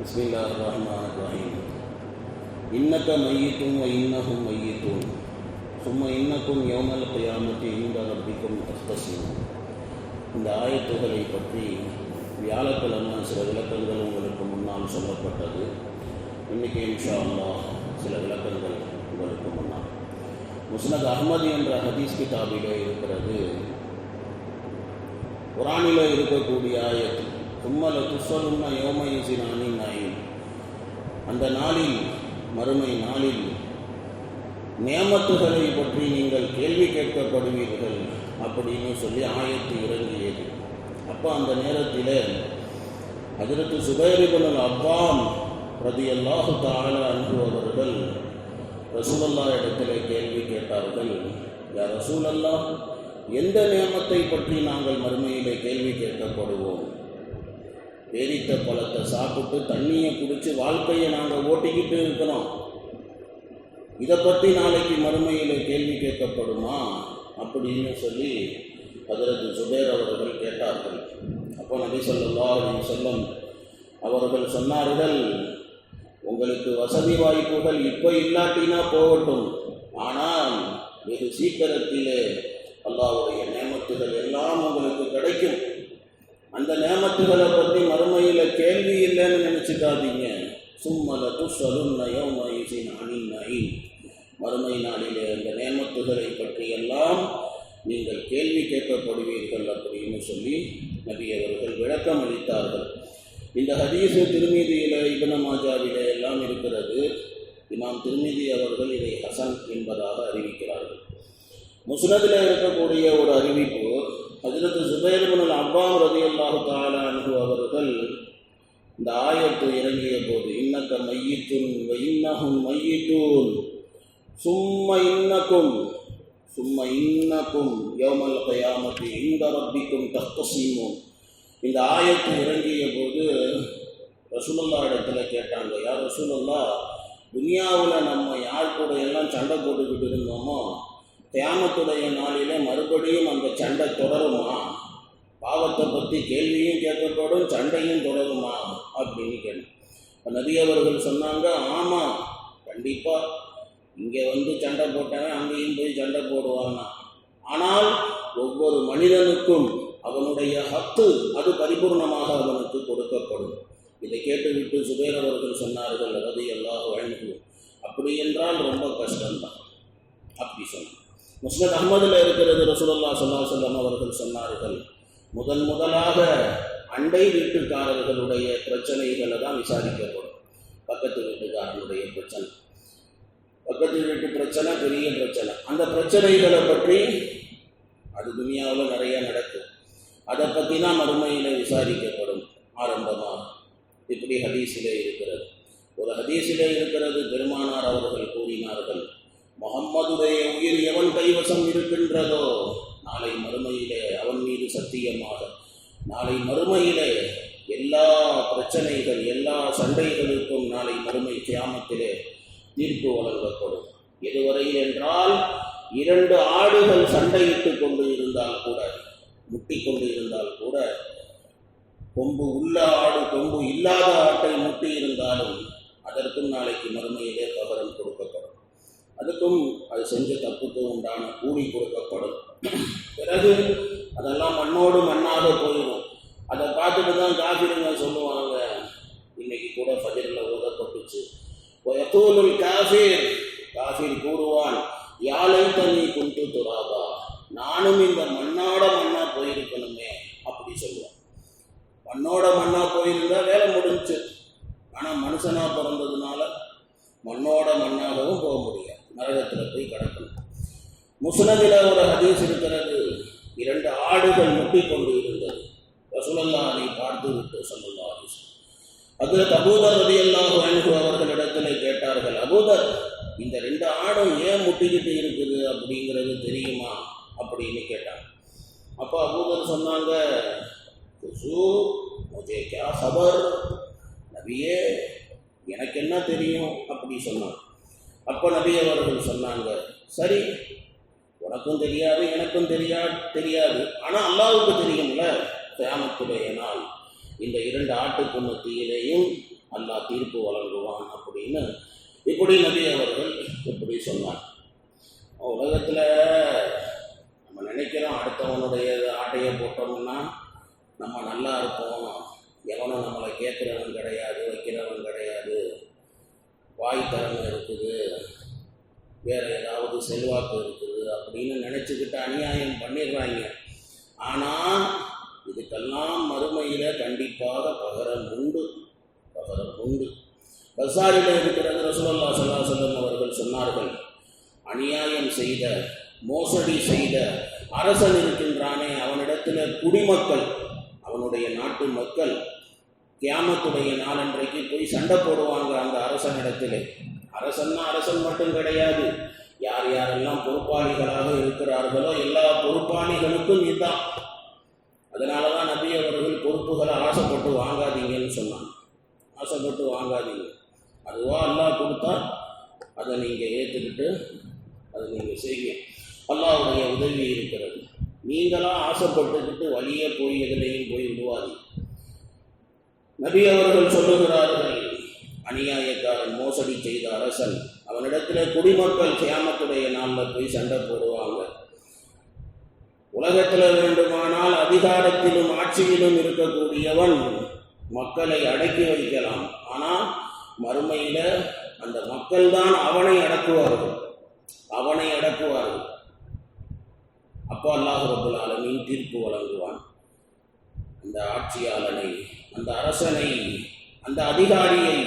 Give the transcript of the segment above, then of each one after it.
பிஸ்மில்லாஹிர்ரஹ்மானிர்ரஹீம். இன்னக மையித்துன் வ இன்னஹும் மையித்தூன் சும்ம இன்னக்கும் யௌமல் கியாமத்தி இன்த ரப்பிக்கும் தஹ்தஸிமூன். இந்த ஆயத்துகளை பற்றி வியாழக்கிழமை சில விளக்கங்கள் உங்களுக்கு முன்னால் சொல்லப்பட்டது. இன்றைக்கி இன்ஷா அல்லாஹ் சில விளக்கங்கள் உங்களுக்கு முன்னால். முஸ்னத் அஹ்மது என்ற ஹதீஸ் கிதாபிலே இருக்கிறது. குர்ஆனில் இருக்கக்கூடிய ஆயத்து தும்மல துஸ்ஸலுன்ன யௌமஇஸின் அனின் நஈம். அந்த நாளில், மறுமை நாளில் நியமத்துகளை பற்றி நீங்கள் கேள்வி கேட்கப்படுவீர்கள் அப்படின்னு சொல்லி ஆயத்து இறங்கியது. அப்போ அந்த நேரத்தில் ஹஜ்ரத் ஸுபைர் இப்னு அவ்வாம் ரலியல்லாஹு தஆலா அன்ஹு அவர்கள் ரசூலுல்லாஹ் இடத்திலே கேள்வி கேட்டார்கள். யா ரசூலல்லாஹ், எந்த நியமத்தை பற்றி நாங்கள் மறுமையிலே கேள்வி கேட்கப்படுவோம்? பேரித்த பழத்தை சாப்பிட்டு தண்ணியை குடித்து வாழ்க்கையை நாங்கள் ஓட்டிக்கிட்டு இருக்கிறோம். இதை பற்றி நாளைக்கு மறுமையில் கேள்வி கேட்கப்படுமா அப்படின்னு சொல்லி ஹஜ்ரத் ஸுபைர் அவர்கள் கேட்டார்கள். அப்போ நபி ஸல்லல்லாஹு அலைஹி வஸல்லம் அவர்கள் சொன்னார்கள், உங்களுக்கு வசதி வாய்ப்புகள் இப்போ இல்லாட்டினா போகட்டும், ஆனால் வெகு சீக்கிரத்திலே அல்லாஹ்வுடைய நேமத்துகள் எல்லாம் உங்களுக்கு கிடைக்கும். அந்த நேமத்துகளை பற்றி மறுமையில் கேள்வி இல்லைன்னு நினச்சிக்காதீங்க. சும்மல துஸ்ஸலுன்ன யௌமஇஸின் அனின் நஈம். மறுமை நாளிலே அந்த நேமத்துகளை பற்றியெல்லாம் நீங்கள் கேள்வி கேட்கப்படுவீர்கள் அப்படின்னு சொல்லி நபி அவர்கள் விளக்கம் அளித்தார்கள். இந்த ஹதீஸு திர்மிதியிலே, இப்னு மாஜாவிலே எல்லாம் இருக்கிறது. இமாம் திர்மிதி அவர்கள் இதை ஹசன் என்பதாக அறிவிக்கிறார்கள். முஸ்னதில் இருக்கக்கூடிய ஒரு அறிவிப்பு, ஹஜ்ரத் ஸுபைர் இப்னு அவ்வாம் ரலியல்லாஹு தஆலா அன்ஹு அவர்கள் இந்த ஆயத்து இறங்கிய போது இன்னக மையித்துன் வ இன்னஹும் மையித்தூன் சும்ம இன்னக்கும் யௌமல் கியாமத்தி இன்த ரப்பிக்கும் தஹ்தஸிமூன். இந்த ஆயத்து இறங்கிய போது ரசூலுல்லாஹ் இடத்துல கேட்டாங்க, யா ரசூலுல்லாஹ், துனியாவில் நம்ம யார் கூட எல்லாம் சண்டை போட்டுக்கிட்டு இருந்தோமோ கியாமத்துடைய நாளிலே மறுபடியும் அந்த சண்டை தொடருமா? பாவத்தை பற்றி கேள்வியும் கேட்கப்படும், சண்டையும் தொடருமா அப்படின்னு கேட்டேன். நபி அவர்கள் சொன்னாங்க, ஆமாம், கண்டிப்பாக இங்கே சண்டை போட்டவன் அங்கேயும் போய் சண்டை போடுவாங்க. ஆனால் ஒவ்வொரு மனிதனுக்கும் அவனுடைய ஹத்து அது பரிபூர்ணமாக அவனுக்கு கொடுக்கப்படும். இதை கேட்டுவிட்டு ஸுபைர் அவர்கள் சொன்னார்கள், ரலியல்லாஹு அன்ஹு, அப்படி என்றால் ரொம்ப கஷ்டம்தான் அப்படி சொன்னார். முஸ்னத் அஹ்மதில் இருக்கிறது. ரசூலுல்லாஹ் ஸல்லல்லாஹு அலைஹி வஸல்லம் அவர்கள் சொன்னார்கள், முதலாக அண்டை வீட்டுக்காரர்களுடைய பிரச்சனைகளை தான் விசாரிக்கப்படும். பக்கத்து வீட்டுக்காரனுடைய பிரச்சனை, பக்கத்து வீட்டு பிரச்சனை பெரிய பிரச்சனை. அந்த பிரச்சனைகளை பற்றி அது துனியாவில் நிறைய நடக்கும். அதை பற்றி தான் மறுமையில் விசாரிக்கப்படும் ஆரம்பமாக. இப்படி ஹதீஸிலே இருக்கிறது. ஒரு ஹதீஸிலே இருக்கிறது, பெருமானார் அவர்கள் கூறினார்கள், முஹம்மதுடைய உயிர் எவன் கைவசம் இருக்கின்றதோ நாளை மறுமையிலே அவன் மீது சத்தியமாக நாளை மறுமையிலே எல்லா பிரச்சனைகள், எல்லா சண்டைகளுக்கும் நாளை மறுமை கியாமத்திலே தீர்ப்பு வழங்கப்படும். எதுவரையில் என்றால், 2 ஆடுகள் சண்டையிட்டு கொண்டு இருந்தால் கூட, முட்டி கொண்டு இருந்தால் கூட, கொம்பு உள்ள ஆடு கொம்பு இல்லாத ஆட்டை முட்டி இருந்தாலும் அதற்கும் நாளைக்கு மறுமையிலே பகரம் கொடுக்கப்படும். அதுக்கும் அது செஞ்ச தப்புக்கு உண்டான கூலி கொடுக்கப்படும். பிறகு அதெல்லாம் மண்ணோடு மண்ணாக போயிடும். அதை பார்த்துட்டு தான் காஃபிருங்க சொல்லுவாங்க, இன்னைக்கு கூட ஃபஜ்ரில் ஓதப்பட்டுச்சு, வயகூலுல் காஃபிர், காஃபிர் கூறுவான், யா லைத்தனி குன்து துராபா, நானும் இந்த மண்ணோட மண்ணா போயிருக்கணுமே அப்படி சொல்லுவான். மண்ணோட மண்ணா போயிருந்தா வேலை முடிஞ்சு. ஆனால் மனுஷனா பிறந்ததுனால மண்ணோட மண்ணாகவும் போக முடியாது, நரகத்தில் போய் கிடக்கணும். முஸ்னதில் ஒரு ஹதீஸ் இருக்கிறது, 2 ஆடுகள் முட்டி கொண்டு இருந்தது. ரசூலுல்லாஹ் அதை பார்த்து விட்டு ஸல்லல்லாஹு அலைஹி வஸல்லம் ஹஜ்ரத் அபூதர் ரலியல்லாஹு அன்ஹு அவர்களிடத்தில் கேட்டார்கள், அபூதர், இந்த 2 ஆடும் ஏன் முட்டிக்கிட்டு இருக்குது அப்படிங்கிறது தெரியுமா அப்படின்னு கேட்டாங்க. அப்போ அபூதர் சொன்னாங்க, முஜே கியா ஹபர், நபியே எனக்கு என்ன தெரியும் அப்படி சொன்னாங்க. அப்போ நபி அவர்கள் சொன்னாங்க, சரி, உனக்கும் தெரியாது எனக்கும் தெரியாது, ஆனால் அல்லாஹ்வுக்கு தெரியும்ல, கியாமத்துடைய நாள் இந்த 2 ஆட்டுக்கு மத்தியிலேயும் அல்லாஹ் தீர்ப்பு வழங்குவான் அப்படின்னு இப்படி நபி அவர்கள் இப்படி சொன்னார். உலகத்தில் நம்ம நினைக்கிறோம் அடுத்தவனுடைய ஆட்டையை போட்டோம்னா நம்ம நல்லா இருப்போம், எவனும் நம்மளை கேட்குறவன் கிடையாது, வைக்கிறவன் கிடையாது, வாய் திறமை இருக்குது, வேறு ஏதாவது செல்வாக்கு இருக்குது அப்படின்னு நினச்சிக்கிட்டு அநியாயம் பண்ணிடுறாங்க. ஆனால் இதுக்கெல்லாம் மறுமையில் கண்டிப்பாக பகரம் உண்டு. பஸாரில் இருக்கிறது. ரசூலுல்லாஹி ஸல்லல்லாஹு அலைஹி வஸல்லம் அவர்கள் சொன்னார்கள், அநியாயம் செய்த, மோசடி செய்த அரசன் இருக்கின்றானே, அவனிடத்தில் குடிமக்கள், அவனுடைய நாட்டு மக்கள் கியாமத்துடைய நாளன்றைக்கு போய் சண்டை போடுவாங்க அந்த அரசனிடத்தில். அரசன்னா அரசன் மட்டும் கிடையாது, யார் யாரெல்லாம் பொறுப்பாளிகளாக இருக்கிறார்களோ எல்லா பொறுப்பாளிகளுக்கும் இதுதான். அதனால தான் நபி அவர்கள் பொறுப்புகளை ஆசைப்பட்டு வாங்காதீங்கன்னு சொன்னாங்க. ஆசைப்பட்டு வாங்காதீங்க, அதுவா அல்லாஹ் கொடுத்தா அதை நீங்கள் ஏற்றுக்கிட்டு அதை நீங்கள் செய்யுங்க. அல்லாஹ்வுடைய உதவி இருக்கிறது. நீங்களாம் ஆசைப்பட்டுக்கிட்டு வழியே போய் எதிலையும் போய் விடுவாதீங்க. நபி அவர்கள் சொல்லுகிறார்கள், அநியாயக்காரன், மோசடி செய்த அரசன், அவனிடத்தில் குடிமக்கள் கியாமத்துடைய நாளில் போய் சண்டை போடுவாங்க. உலகத்தில் வேண்டுமானால் அதிகாரத்திலும் ஆட்சியிலும் இருக்கக்கூடியவன் மக்களை அடக்கி வைக்கலாம். ஆனால் மறுமையில் அந்த மக்கள் தான் அவனை அடக்குவார்கள். அப்போ அல்லாஹ் ரப்பல் ஆலமீன் தீர்ப்பு வழங்குவான். அந்த ஆட்சியாளனை, அந்த அரசனை, அந்த அதிகாரியை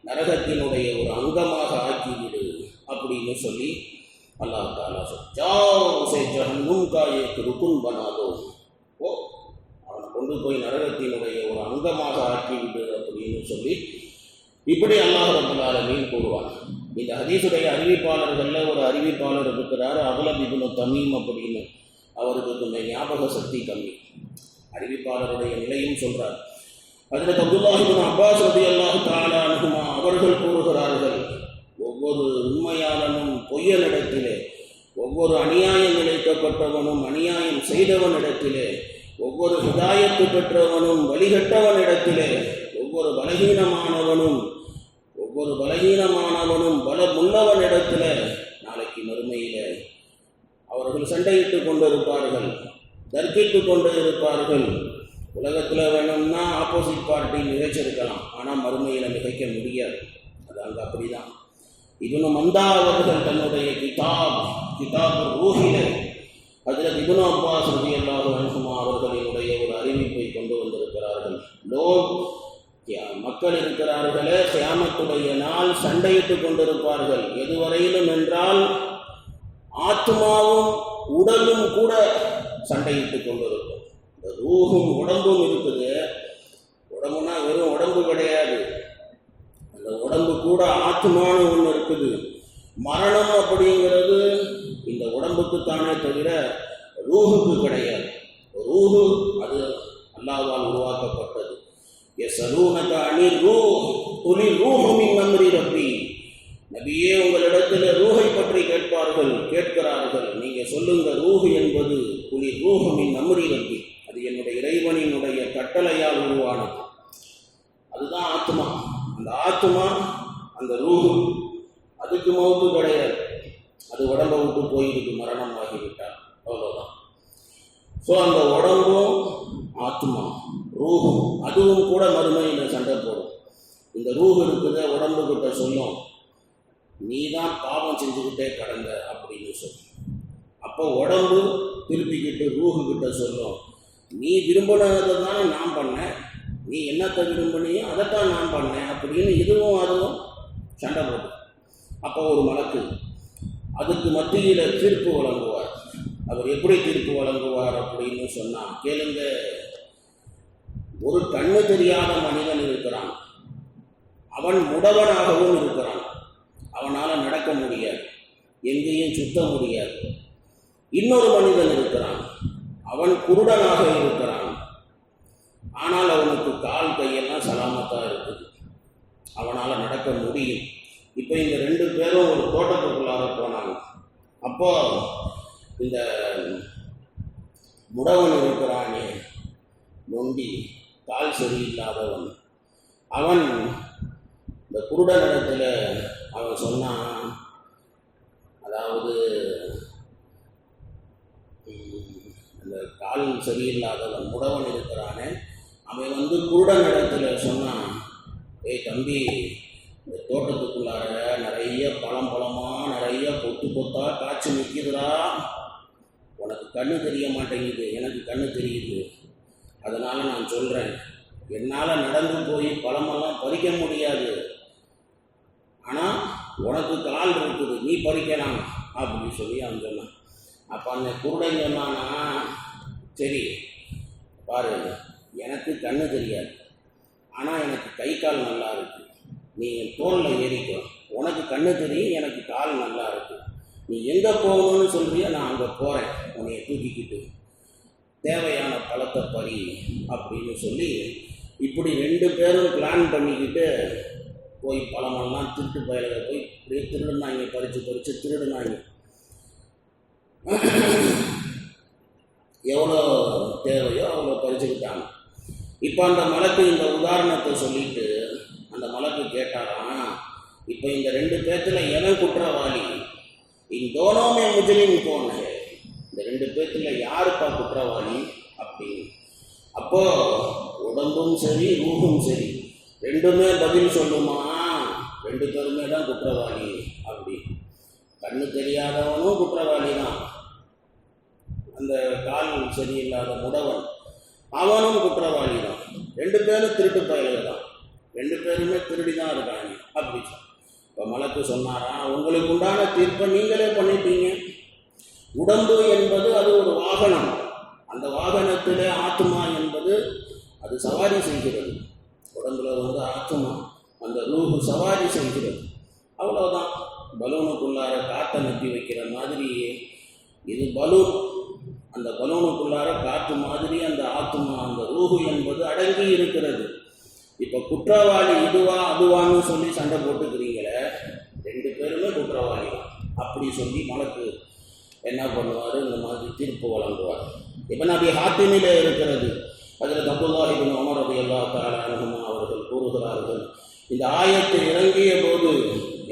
நரகத்தினுடைய ஒரு அங்கமாக ஆக்கிவிடு அப்படின்னு சொல்லி அல்லாஹ் தஆலா பனாதோ, ஓ அவனை கொண்டு போய் நரகத்தினுடைய ஒரு அங்கமாக ஆக்கிவிடு அப்படின்னு சொல்லி இப்படி அல்லாஹ் ரப்பல் ஆலமீன் கூறுவான். இந்த ஹதீஸுடைய அறிவிப்பாளர்களில் ஒரு அறிவிப்பாளர் இருக்கிறார், அக்லப் இப்னு தமீம் அப்படின்னு. அவருக்கு கொஞ்சம் ஞாபக சக்தி கம்மி. அறிவிப்பாளருடைய நிலையும் சொல்றார். ஹஜ்ரத் அப்துல்லாஹ் இப்னு அப்பாஸ் ரலியல்லாஹு தஆலா அன்ஹுமா அவர்கள் கூறுகிறார்கள், ஒவ்வொரு உண்மையாளனும் பொய்யனிடத்திலே, ஒவ்வொரு அநியாயம் இழைக்கப்பட்டவனும் அநியாயம் செய்தவனிடத்திலே, ஒவ்வொரு ஹிதாயத்து பெற்றவனும் வழிகட்டவனிடத்திலே, ஒவ்வொரு பலகீனமானவனும் பலமுள்ளவனிடத்தில் நாளைக்கு மறுமையில் அவர்கள் சண்டையிட்டு கொண்டு இருப்பார்கள், தர்க்கித்து கொண்டு இருப்பார்கள். உலகத்தில் வேணும்னா ஆப்போசிட் பார்ட்டி மிகைச்சிருக்கலாம், ஆனால் மறுமையில் மிகைக்க முடியாது. அது அங்கே அப்படி தான். இப்னு மந்தா அவர்கள் தன்னுடைய கிதாப் ரூஹிலே ஹஜ்ரத் இப்னு அப்பாஸ் ரலியல்லாஹு அன்ஹுமா அவர்களினுடைய ஒரு அறிவிப்பை கொண்டு வந்திருக்கிறார்கள். மக்கள் இருக்கிறார்களே, கியாமத்துடைய நாள் சண்டையிட்டு கொண்டிருப்பார்கள். எதுவரையிலும் என்றால் ஆத்மாவும் உடலும் கூட சண்டையிட்டு கொண்டிருக்கும். இந்த ரூஹும் உடம்பும் இருக்குது. உடம்புனா வெறும் உடம்பு கிடையாது, அந்த உடம்பு கூட ஆத்மானு ஒன்று இருக்குது. மரணம் அப்படிங்கிறது இந்த உடம்புக்குத்தானே தவிர ரூஹுக்கு கிடையாது. ரூஹு அது அல்லாஹ்வால் உருவாக்கப்பட்டது. யஸ்அலூனக அனிர் ரூஹ் குலி ரூஹு மின் அம்ரி ரப்பி, நபியே உங்களிடத்தில் ரூஹை பற்றி கேட்கிறார்கள், நீங்க சொல்லுங்க, ரூஹ் என்பது குலி ரூஹு மின் அம்ரி ரப்பி, அது என்னுடைய இறைவனினுடைய கட்டளையால் உருவானது. அதுதான் ஆத்மா. அந்த ஆத்மா, அந்த ரூஹு, அதுக்கு மௌத்து கிடையாது. அது உடம்பை விட்டு போயிருக்கு, மரணம் ஆகிவிட்டார், அவ்வளோதான். ஸோ அந்த உடம்பும் ஆத்மா ரூஹும் அதுவும் கூட மறுமையில் சண்டை போடும். இந்த ரூஹ் இருக்குத உடம்புக்கிட்ட சொல்லும், நீ தான் பாவம் செஞ்சுக்கிட்டே கடந்த அப்படின்னு சொல்லும். அப்போ உடம்பு திருப்பிக்கிட்டு ரூஹுக்கிட்ட சொல்லும், நீ விரும்பினதை தானே நான் பண்ணேன், நீ என்னத்தை விரும்பினியோ அதைத்தான் நான் பண்ணேன் அப்படின்னு இதுவும் அதுவும் சண்டை போடும். அப்போ ஒரு மலக்கு அதுக்கு மத்தியில் தீர்ப்பு வழங்குவார். அவர் எப்படி தீர்ப்பு வழங்குவார் அப்படின்னு சொன்னால், கேளுங்க, ஒரு கண்ணு தெரியாத மனிதன் இருக்கிறான், அவன் முடவனாகவும் இருக்கிறான், அவனால் நடக்க முடியாது, எங்கேயும் சுத்த முடியாது. இன்னொரு மனிதன் இருக்கிறான், அவன் குருடனாக இருக்கிறான், ஆனால் அவனுக்கு கால் கையெல்லாம் சலாமத்தாக இருக்குது, அவனால் நடக்க முடியும். இப்போ இந்த ரெண்டு பேரும் ஒரு தோட்டத்துக்குள்ளார போனாங்க. அப்போ இந்த முடவன் இருக்கிறானே, நொண்டி, கால் சரியில்லாதவன், அவன் இந்த குருடனிடத்தில் அவன் சொன்னான், அதாவது அந்த கால் சரியில்லாதவன் முடவன் இருக்கிறானே, அவன் வந்து குருடனிடத்தில் சொன்னான், ஏய் தம்பி, இந்த தோட்டத்துக்குள்ளார நிறைய பழமாக நிறைய கொத்து கொத்தா காய்ச்சி நிற்கிதுடா, உனக்கு கண்ணு தெரிய மாட்டேங்குது, எனக்கு கண்ணு தெரியுது, அதனால் நான் சொல்கிறேன், என்னால் நடந்து போய் பழமெல்லாம் பறிக்க முடியாது, ஆனால் உனக்கு கால் இருக்குது, நீ பறிக்கலாம் அப்படின்னு சொல்லி அவன் சொன்னான். அப்போ அந்த குருடன் சொன்னானா, சரி பாரு, எனக்கு கண்ணு தெரியாது, ஆனால் எனக்கு கை கால் நல்லா இருக்கு, நீ என் தோளில் ஏறிக்கோ, உனக்கு கண்ணு தெரியும், எனக்கு கால் நல்லா இருக்கு, நீ எங்கே போகணும்னு சொல்றியோ நான் அங்கே போகிறேன், உன்னைய தூக்கிக்கிட்டு தேவையான பழத்தை பறி அப்படின்னு சொல்லி இப்படி 2 பேரும் பிளான் பண்ணிக்கிட்டு போய் பழமெல்லாம் திருட்டு பயலுக போய் இப்படியே திருடுனாங்க, பறித்து திருடுனாங்க. எவ்வளோ தேவையோ அவ்வளோ பறிச்சுக்கிட்டாங்க. இப்போ அந்த மலக்கு இந்த உதாரணத்தை சொல்லிட்டு அந்த மலக்கு கேட்டாராம், இப்போ இந்த 2 பேர்த்துல எவன் குற்றவாளி? இந்தோனோமே முஜலிம் போன, இந்த 2 பேர்த்துல யாருப்பா குற்றவாளி அப்படின்னு. அப்போ உடம்பும் சரி ரூஹும் சரி ரெண்டுமே பதில் சொல்லுமா, 2 பேருமே தான் குற்றவாளி அப்படி. கண்ணு தெரியாதவனும் குற்றவாளி தான், அந்த கால் சரியில்லாத முடவன் அவனும் குற்றவாளி தான், 2 பேரும் திருட்டு பயலுக தான், 2 பேருமே திருடி தான் இருக்காங்க அப்படி. இப்போ மலக்கு சொன்னாரா, உங்களுக்கு உண்டான தீர்ப்பை நீங்களே பண்ணிட்டீங்க. உடம்பு என்பது அது ஒரு வாகனம், அந்த வாகனத்தில் ஆத்மா என்பது அது சவாரி செய்கிறது. உடம்புல வந்து ஆத்மா அந்த ரூஹு சவாரி செய்கிறது, அவ்வளோதான். பலூனுக்குள்ளார காற்றை நட்டி வைக்கிற மாதிரி இது பலூன், அந்த பலூனுக்குள்ளார காற்று மாதிரி அந்த ஆத்மா அந்த ரூஹு என்பது அடங்கி இருக்கிறது. இப்போ குற்றவாளி இதுவா அதுவான்னு சொல்லி சண்டை போட்டுக்கிறீங்களே, 2 பேருமே குற்றவாளி அப்படி சொல்லி மலக்கு என்ன பண்ணுவார், இந்த மாதிரி தீர்ப்பு வழங்குவார். இப்போ நபி ஹாத்திமிலே இருக்கிறது, அதில் அப்துல்லாஹ் இப்னு உமர் ரலியல்லாஹு தஆலா அன்ஹுமா அவர்கள் கூறுகிறார்கள், இந்த ஆயத்து இறங்கிய போது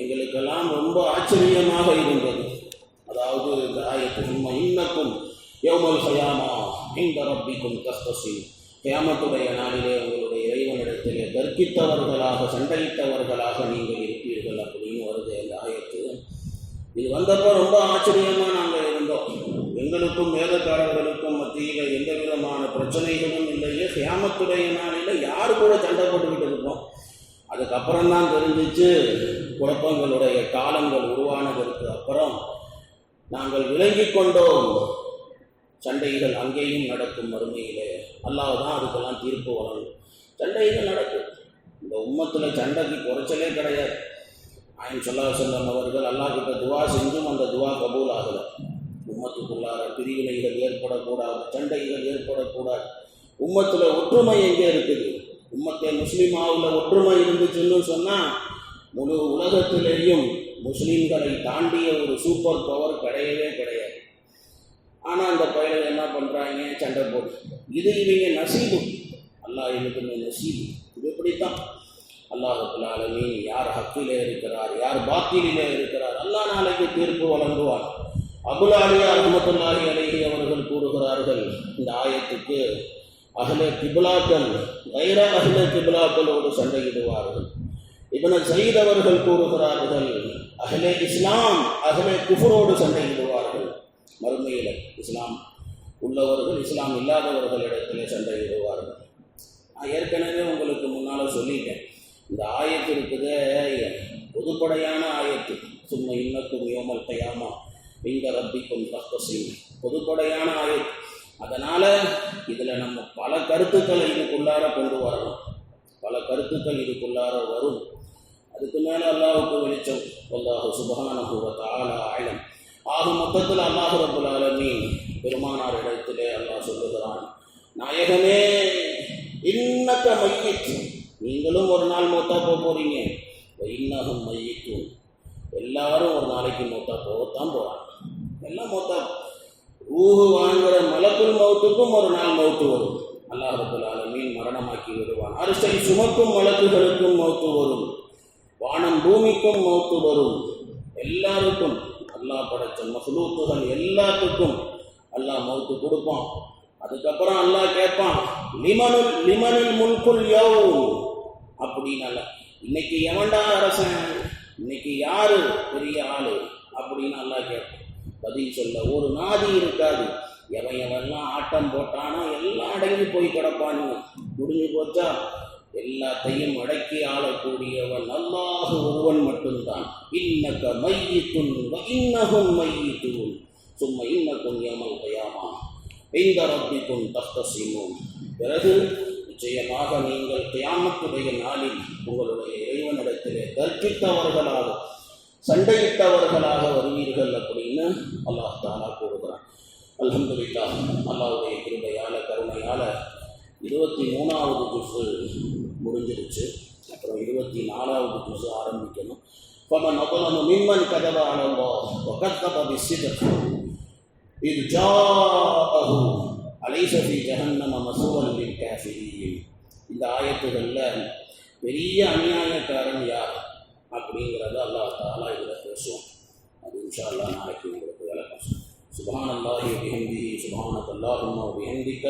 எங்களுக்கெல்லாம் ரொம்ப ஆச்சரியமாக இருந்தது. அதாவது இந்த ஆயத்து சும்மா இன்னக்கும் யௌமல் கயாமா இன்த ரப்பிக்கும் தஸ்தஸீம், கியாமத்துடைய நாளிலே உங்களுடைய இறைவனிடத்திலே தர்க்கித்தவர்களாக சண்டையிட்டவர்களாக நீங்கள் இருப்பீர்கள் அப்படின்னு வருது இந்த ஆயத்து. இது வந்தப்போ ரொம்ப ஆச்சரியமாக நாங்கள் இருந்தோம். எங்களுக்கும் வேதக்காரர்களுக்கும் மத்தியில் எந்த விதமான பிரச்சனைகளும் இல்லையே, கியாமத்துடைய நாளில் யார் கூட சண்டை போட்டுக்கிட்டு இருக்கோம். அதுக்கப்புறம் தான் தெரிஞ்சிச்சு, குழப்பங்களுடைய காலங்கள் உருவானதற்கு அப்புறம் நாங்கள் விளங்கி கொண்டோம், சண்டைகள் அங்கேயும் நடக்கும் மறுமையிலே. அல்லாஹ் தான் அதுக்கெல்லாம் தீர்ப்பு வழங்கும். சண்டைகள் நடக்கும், இந்த உம்மத்தில் சண்டைக்கு குறைச்சலே கிடையாது. நாயகம் ஸல்லல்லாஹு அலைஹி வஸல்லம் அவர்கள் அல்லாஹ் கிட்ட துவா செஞ்சும் அந்த துவா கபூல் ஆகலை. உம்மத்துக்குள்ளார பிரிவினைகள் ஏற்படக்கூடாது, சண்டைகள் ஏற்படக்கூடாது. உம்மத்தில் ஒற்றுமை எங்கே இருக்குது? உம்மத்தை முஸ்லீமாவில் ஒற்றுமை இருந்துச்சுன்னு சொன்னால் முழு உலகத்திலேயும் முஸ்லீம்களை தாண்டிய ஒரு சூப்பர் பவர் கிடையவே கிடையாது. ஆனால் அந்த பயிர்கள் என்ன பண்ணுறாங்க, சண்டை போட்டு. இது இவங்க நசீபு, அல்லாஹ் இவங்க நசீபு. இது இப்படித்தான். அல்லாஹ் ரப்பல் ஆலமீன் யார் ஹக்கிலே இருக்கிறார், யார் பாத்திலிலே இருக்கிறார், அல்லாஹ் நாளைக்கு தீர்ப்பு வழங்குவார். அபுல் ஆலியா ரஹ்மத்துல்லாஹி அலைஹி அவர்கள் கூறுகிறார்கள், இந்த ஆயத்துக்கு அஹ்லே கிப்லாக்கள் கைர அஹ்லே கிப்லாக்களோடு சண்டையிடுவார்கள். இப்னு ஸயீத் அவர்கள் கூறுகிறார்கள், அஹ்லே இஸ்லாம் அஹ்லே குஃப்ரோடு சண்டையிடுவார்கள். மறுமையில் இஸ்லாம் உள்ளவர்கள் இஸ்லாம் இல்லாதவர்களிடத்தில் சண்டையிடுவார்கள். நான் ஏற்கனவே உங்களுக்கு முன்னால் சொல்லிட்டேன், இந்த ஆயத்து இருக்குதே பொதுப்படையான ஆயத்து. சும்மா இன்னக்கும் யௌமல் கயாமா இன்த ரப்பிக்கும் தஸ்தஸீம், பொதுப்படையான ஆயத்து. அதனால் இதில் நம்ம பல கருத்துக்களை இதுக்குள்ளார கொண்டு வரணும், பல கருத்துக்கள் இதுக்குள்ளார வரும். அதுக்கு மேலே அல்லாஹ்வுக்கு வெளிச்சம். அல்லாஹ் சுப்ஹானஹு வ தஆலா அலம். ஆக மொத்தத்தில் அல்லாஹ் ரப்பல் ஆலமீன் பெருமானார் இடத்திலே அல்லாஹ் சொல்லுகிறான், நாயகமே இன்னக்க மையித், நீங்களும் ஒரு நாள் மௌத்தா போகிறீங்க. இன்னகும் மையித்தும், எல்லாரும் ஒரு நாளைக்கு மௌத்தா போகத்தான் போகிறாங்க. எல்லாம் மௌத்தா. ரூஹு வாங்குற மலக்குல் மௌத்துக்கும் ஒரு நாள் மௌத்து வரும். அல்லாஹ் ரப்பல் ஆலமீன் மரணமாக்கி விடுவான். அரிசை சுமக்கும் வழக்குகளுக்கும் மௌத்து வரும், வானம் பூமிக்கும் மௌத்து வரும், எல்லாருக்கும் அல்லாஹ் படைச்ச மஹ்லூக்குகள் எல்லாத்துக்கும் அல்லாஹ் மௌத்து கொடுப்பான். அதுக்கப்புறம் அல்லாஹ் கேட்பான், லிமனுல் முல்குல் யௌம் அப்படின்னால, இன்னைக்கு எவன்டா அரசன், இன்னைக்கு யாரு பெரிய ஆளு அப்படின்னு அல்லாஹ் கேட்பான். பதில் சொல்ல ஒரு நாதி இருக்காது. எவெல்லாம் ஆட்டம் போட்டானோ எல்லாம் அடங்கி போய் கிடப்பானுங்க. முடிஞ்சு போச்சா, எல்லாத்தையும் அடக்கி ஆளக்கூடியவன் அல்லாஹ் ஒருவன் மட்டும்தான். இன்னக மையித்துன் வ இன்னஹும் மையித்துன் சும்ம இன்னக்கும் யௌமல் கியாமா இந்த ரப்பிக்கும் தஹ்தஸிமூன். பிறகு நிச்சயமாக நீங்கள் கியாமத்துடைய நாளில் உங்களுடைய இறைவனிடத்திலே தர்க்கித்தவர்களாக, சண்டையிட்டவர்களாக வருவீர்கள் அப்படின்னு அல்லாஹ் தஆலா கூறுகிறான். அல்ஹம்துலில்லாஹ், அல்லாஹ்வுடைய கிருபையால கருணையால 23வது ஜுஸு முடிஞ்சிருச்சு. அப்புறம் 24வது ஜுஸு ஆரம்பிக்கணும். ஃபமன் அظلم ممن كذب على الله وكذب بالصدق إذ جاءه أليس في جهنم مثوى للكافرين. இந்த ஆயத்துகளில் பெரிய அநியாயக்காரன் யார் அப்படிங்கிறத அல்லாஹ் தஆலா இதில் பேசுவோம். அது இன்ஷா அல்லாஹ் நாளைக்கு உங்களுக்கு விளக்கம். சுப்ஹானல்லாஹி வ பிஹம்திஹி சுப்ஹானக்கல்லாஹும்ம வ பிஹம்திக